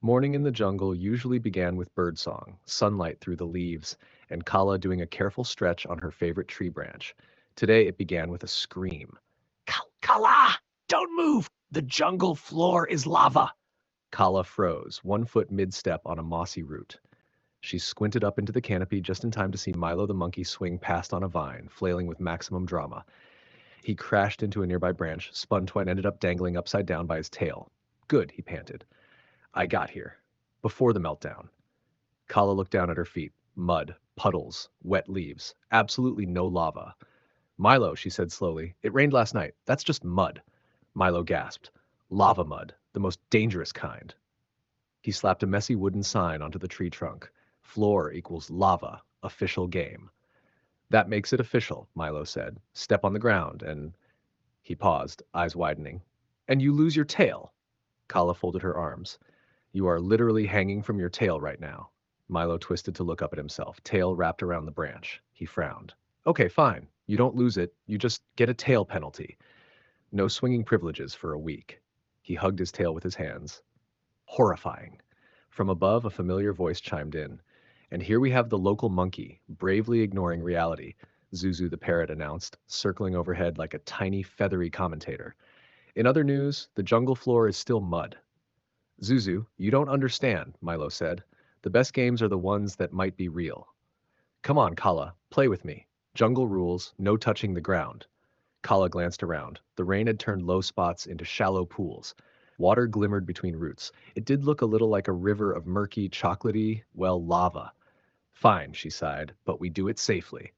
Morning in the jungle usually began with birdsong, sunlight through the leaves, and Kala doing a careful stretch on her favorite tree branch. Today it began with a scream. Kala! Don't move! The jungle floor is lava! Kala froze, 1 foot mid-step on a mossy root. She squinted up into the canopy just in time to see Milo the monkey swing past on a vine, flailing with maximum drama. He crashed into a nearby branch, spun and ended up dangling upside down by his tail. Good, he panted. I got here. Before the meltdown. Kala looked down at her feet. Mud, puddles, wet leaves. Absolutely no lava. Milo, she said slowly, it rained last night. That's just mud. Milo gasped. Lava mud, the most dangerous kind. He slapped a messy wooden sign onto the tree trunk. Floor equals lava. Official game. That makes it official, Milo said. Step on the ground and... He paused, eyes widening. And you lose your tail. Kala folded her arms. You are literally hanging from your tail right now. Milo twisted to look up at himself, tail wrapped around the branch. He frowned. Okay, fine. You don't lose it. You just get a tail penalty. No swinging privileges for a week. He hugged his tail with his hands. Horrifying. From above, a familiar voice chimed in. And here we have the local monkey, bravely ignoring reality, Zuzu the parrot announced, circling overhead like a tiny, feathery commentator. In other news, the jungle floor is still mud. Zuzu, you don't understand, Milo said. The best games are the ones that might be real. Come on, Kala, play with me. Jungle rules, no touching the ground. Kala glanced around. The rain had turned low spots into shallow pools. Water glimmered between roots. It did look a little like a river of murky, chocolatey, well, lava. Fine, she sighed, but we do it safely.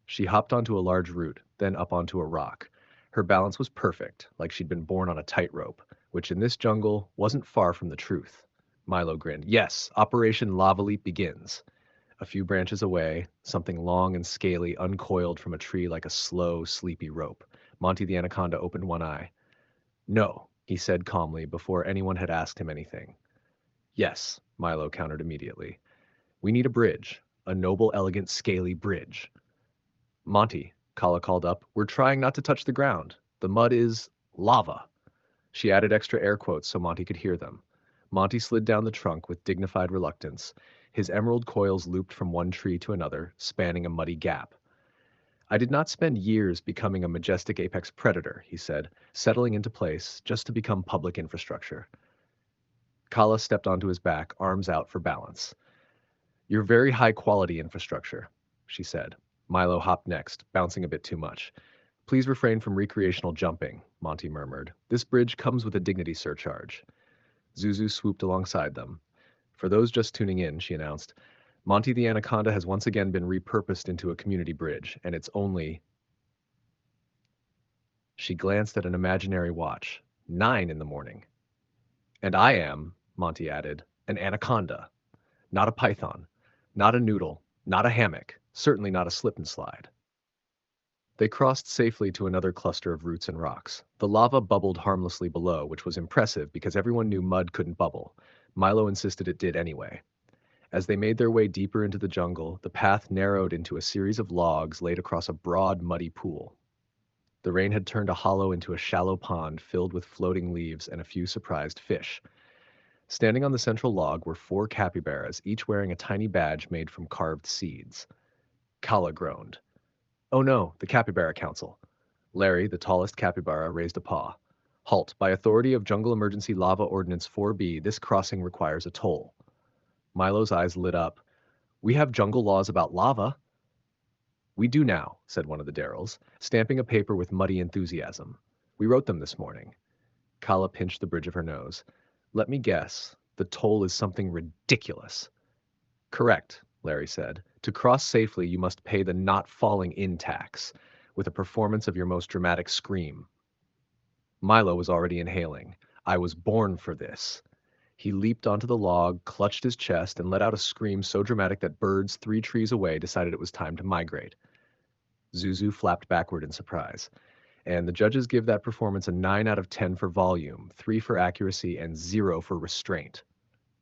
She hopped onto a large root, then up onto a rock. Her balance was perfect, like she'd been born on a tightrope, which in this jungle wasn't far from the truth. Milo grinned. Yes, Operation Lava Leap begins. A few branches away, something long and scaly uncoiled from a tree like a slow, sleepy rope. Monty the anaconda opened one eye. No, he said calmly before anyone had asked him anything. Yes, Milo countered immediately. We need a bridge. A noble, elegant, scaly bridge. Monty, Kala called up, we're trying not to touch the ground. The mud is lava. She added extra air quotes so Monty could hear them. Monty slid down the trunk with dignified reluctance. His emerald coils looped from one tree to another, spanning a muddy gap. I did not spend years becoming a majestic apex predator, he said, settling into place just to become public infrastructure. Kala stepped onto his back, arms out for balance. You're very high-quality infrastructure, she said. Milo hopped next, bouncing a bit too much. Please refrain from recreational jumping, Monty murmured. This bridge comes with a dignity surcharge. Zuzu swooped alongside them. For those just tuning in, she announced, Monty the Anaconda has once again been repurposed into a community bridge, and it's only... She glanced at an imaginary watch. 9 in the morning. And I am, Monty added, an anaconda. Not a python. Not a noodle. Not a hammock. Certainly not a slip and slide. They crossed safely to another cluster of roots and rocks. The lava bubbled harmlessly below, which was impressive because everyone knew mud couldn't bubble. Milo insisted it did anyway. As they made their way deeper into the jungle, the path narrowed into a series of logs laid across a broad, muddy pool. The rain had turned a hollow into a shallow pond filled with floating leaves and a few surprised fish. Standing on the central log were 4 capybaras, each wearing a tiny badge made from carved seeds. Kala groaned. Oh no, the Capybara Council. Larry, the tallest capybara, raised a paw. Halt. By authority of Jungle Emergency Lava Ordinance 4B, this crossing requires a toll. Milo's eyes lit up. We have jungle laws about lava. We do now, said one of the Darrells, stamping a paper with muddy enthusiasm. We wrote them this morning. Kala pinched the bridge of her nose. Let me guess. The toll is something ridiculous. Correct, Larry said. To cross safely, you must pay the not falling in tax, with a performance of your most dramatic scream. Milo was already inhaling. I was born for this. He leaped onto the log, clutched his chest, and let out a scream so dramatic that birds 3 trees away decided it was time to migrate. Zuzu flapped backward in surprise. And the judges give that performance a 9 out of 10 for volume, 3 for accuracy, and 0 for restraint.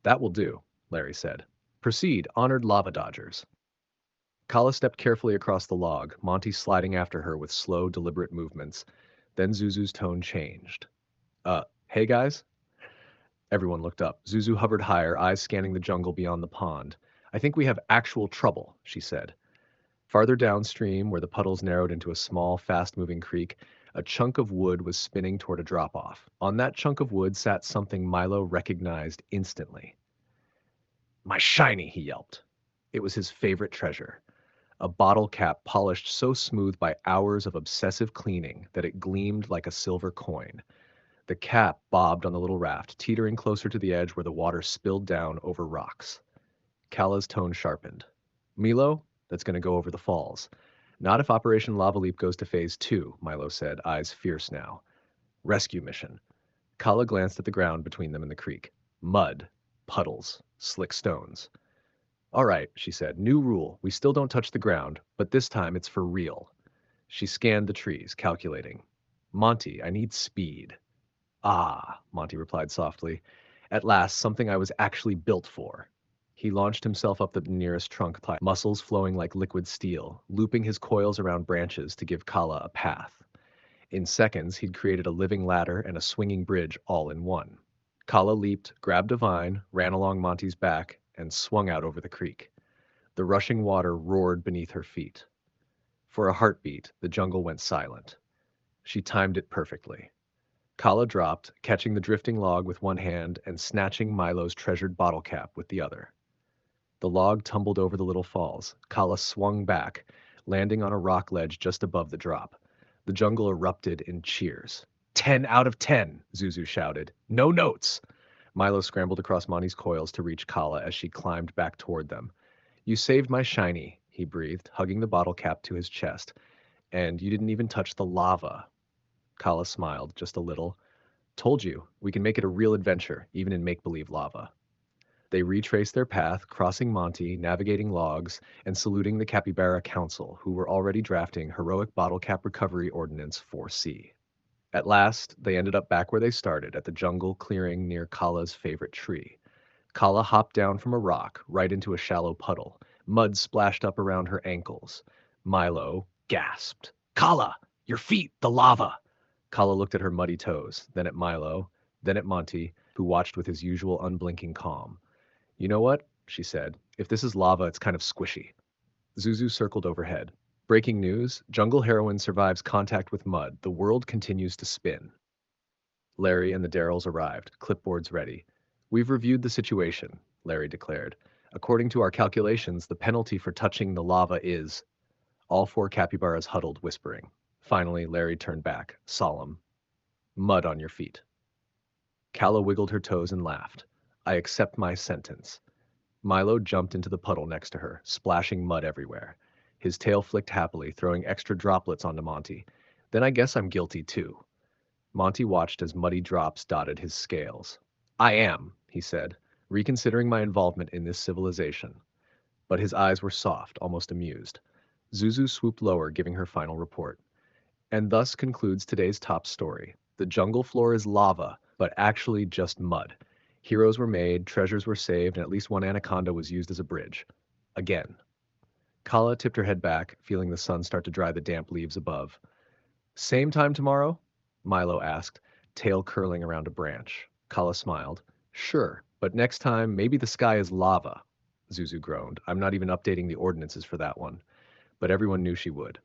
That will do, Larry said. Proceed, honored lava dodgers. Kala stepped carefully across the log, Monty sliding after her with slow, deliberate movements. Then Zuzu's tone changed. Hey guys? Everyone looked up. Zuzu hovered higher, eyes scanning the jungle beyond the pond. I think we have actual trouble, she said. Farther downstream, where the puddles narrowed into a small, fast-moving creek, a chunk of wood was spinning toward a drop-off. On that chunk of wood sat something Milo recognized instantly. My shiny, he yelped. It was his favorite treasure. A bottle cap polished so smooth by hours of obsessive cleaning that it gleamed like a silver coin. The cap bobbed on the little raft, teetering closer to the edge where the water spilled down over rocks. Kala's tone sharpened. Milo, that's going to go over the falls. Not if Operation Lava Leap goes to Phase 2, Milo said, eyes fierce now. Rescue mission. Kala glanced at the ground between them and the creek. Mud, puddles, slick stones. All right, she said, new rule. We still don't touch the ground, but this time it's for real. She scanned the trees, calculating. Monty, I need speed. Ah, Monty replied softly. At last, something I was actually built for. He launched himself up the nearest trunk, muscles flowing like liquid steel, looping his coils around branches to give Kala a path. In seconds, he'd created a living ladder and a swinging bridge all in one. Kala leaped, grabbed a vine, ran along Monty's back, and swung out over the creek. The rushing water roared beneath her feet. For a heartbeat, the jungle went silent. She timed it perfectly. Kala dropped, catching the drifting log with one hand and snatching Milo's treasured bottle cap with the other. The log tumbled over the little falls. Kala swung back, landing on a rock ledge just above the drop. The jungle erupted in cheers. 10 out of 10, Zuzu shouted. No notes! Milo scrambled across Monty's coils to reach Kala as she climbed back toward them. You saved my shiny, he breathed, hugging the bottle cap to his chest. And you didn't even touch the lava. Kala smiled, just a little. Told you, we can make it a real adventure, even in make-believe lava. They retraced their path, crossing Monty, navigating logs, and saluting the Capybara Council, who were already drafting Heroic Bottle Cap Recovery Ordinance 4C. At last, they ended up back where they started, at the jungle clearing near Kala's favorite tree. Kala hopped down from a rock, right into a shallow puddle. Mud splashed up around her ankles. Milo gasped. Kala! Your feet! The lava! Kala looked at her muddy toes, then at Milo, then at Monty, who watched with his usual unblinking calm. You know what? She said. If this is lava, it's kind of squishy. Zuzu circled overhead. Breaking news, jungle heroine survives contact with mud. The world continues to spin. Larry and the Darrells arrived, clipboards ready. We've reviewed the situation, Larry declared. According to our calculations, the penalty for touching the lava is... All four capybaras huddled, whispering. Finally, Larry turned back, solemn. Mud on your feet. Kala wiggled her toes and laughed. I accept my sentence. Milo jumped into the puddle next to her, splashing mud everywhere. His tail flicked happily, throwing extra droplets onto Monty. Then I guess I'm guilty too. Monty watched as muddy drops dotted his scales. I am, he said, reconsidering my involvement in this civilization. But his eyes were soft, almost amused. Zuzu swooped lower, giving her final report. And thus concludes today's top story. The jungle floor is lava, but actually just mud. Heroes were made, treasures were saved, and at least one anaconda was used as a bridge. Again. Kala tipped her head back, feeling the sun start to dry the damp leaves above. Same time tomorrow? Milo asked, tail curling around a branch. Kala smiled. Sure, but next time, maybe the sky is lava. Zuzu groaned. I'm not even updating the ordinances for that one. But everyone knew she would.